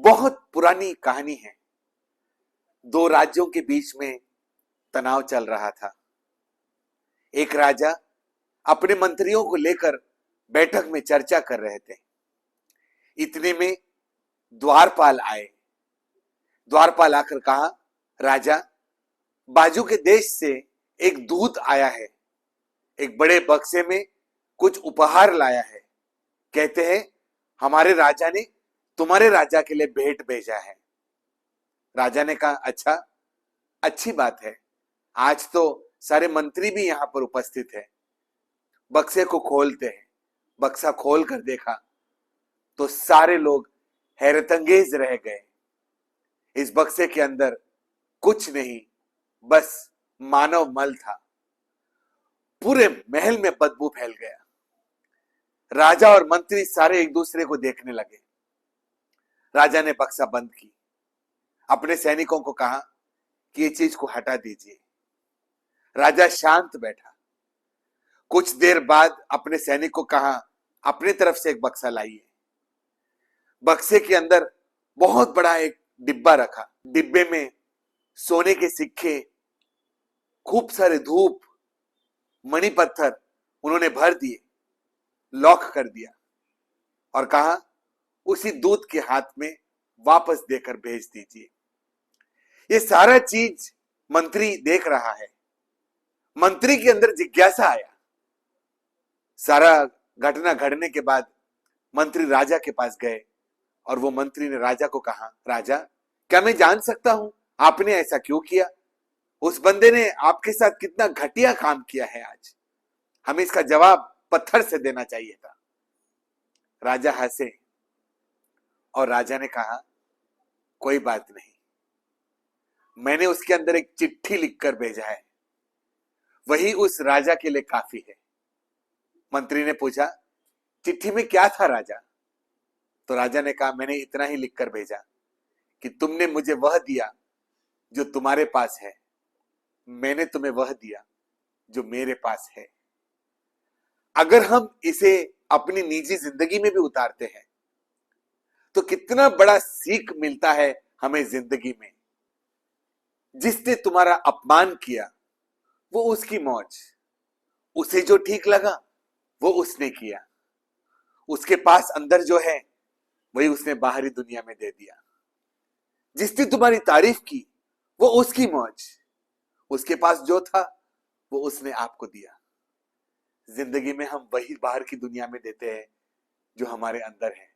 बहुत पुरानी कहानी है। दो राज्यों के बीच में तनाव चल रहा था। एक राजा अपने मंत्रियों को लेकर बैठक में चर्चा कर रहे थे। इतने में द्वारपाल आए। द्वारपाल आकर कहा, राजा, बाजू के देश से एक दूत आया है। एक बड़े बक्से में कुछ उपहार लाया है। कहते हैं हमारे राजा ने तुम्हारे राजा के लिए भेंट भेजा है। राजा ने कहा, अच्छा, अच्छी बात है। आज तो सारे मंत्री भी यहां पर उपस्थित है। बक्से को खोलते हैं। बक्सा खोल कर देखा तो सारे लोग हैरतअंगेज रह गए। इस बक्से के अंदर कुछ नहीं, बस मानव मल था। पूरे महल में बदबू फैल गया। राजा और मंत्री सारे एक दूसरे को देखने लगे। राजा ने बक्सा बंद की। अपने सैनिकों को कहा कि ये चीज को हटा दीजिए। राजा शांत बैठा। कुछ देर बाद अपने सैनिक को कहा, अपनी तरफ से एक बक्सा लाइए। बक्से के अंदर बहुत बड़ा एक डिब्बा रखा। डिब्बे में सोने के सिक्के, खूब सारे धूप, मणि पत्थर उन्होंने भर दिए, लॉक कर दिया और कहा, उसी दूत के हाथ में वापस देकर भेज दीजिए। ये सारा चीज मंत्री देख रहा है। मंत्री के अंदर जिज्ञासा आया। सारा घटना घटने के बाद मंत्री राजा के पास गए और वो मंत्री ने राजा को कहा, राजा, क्या मैं जान सकता हूं आपने ऐसा क्यों किया? उस बंदे ने आपके साथ कितना घटिया काम किया है आज। हमें इसका जवाब पत्थर से देना चाहिए था। राजा हंसे और राजा ने कहा, कोई बात नहीं, मैंने उसके अंदर एक चिट्ठी लिखकर भेजा है, वही उस राजा के लिए काफी है। मंत्री ने पूछा, चिट्ठी में क्या था राजा? तो राजा ने कहा, मैंने इतना ही लिखकर भेजा कि तुमने मुझे वह दिया जो तुम्हारे पास है, मैंने तुम्हें वह दिया जो मेरे पास है। अगर हम इसे अपनी निजी जिंदगी में भी उतारते हैं तो कितना बड़ा सीख मिलता है हमें जिंदगी में। जिसने तुम्हारा अपमान किया वो उसकी मौज, उसे जो ठीक लगा वो उसने किया। उसके पास अंदर जो है वही उसने बाहरी दुनिया में दे दिया। जिसने तुम्हारी तारीफ की वो उसकी मौज, उसके पास जो था वो उसने आपको दिया। जिंदगी में हम वही बाहर की दुनिया में देते हैं जो हमारे अंदर है।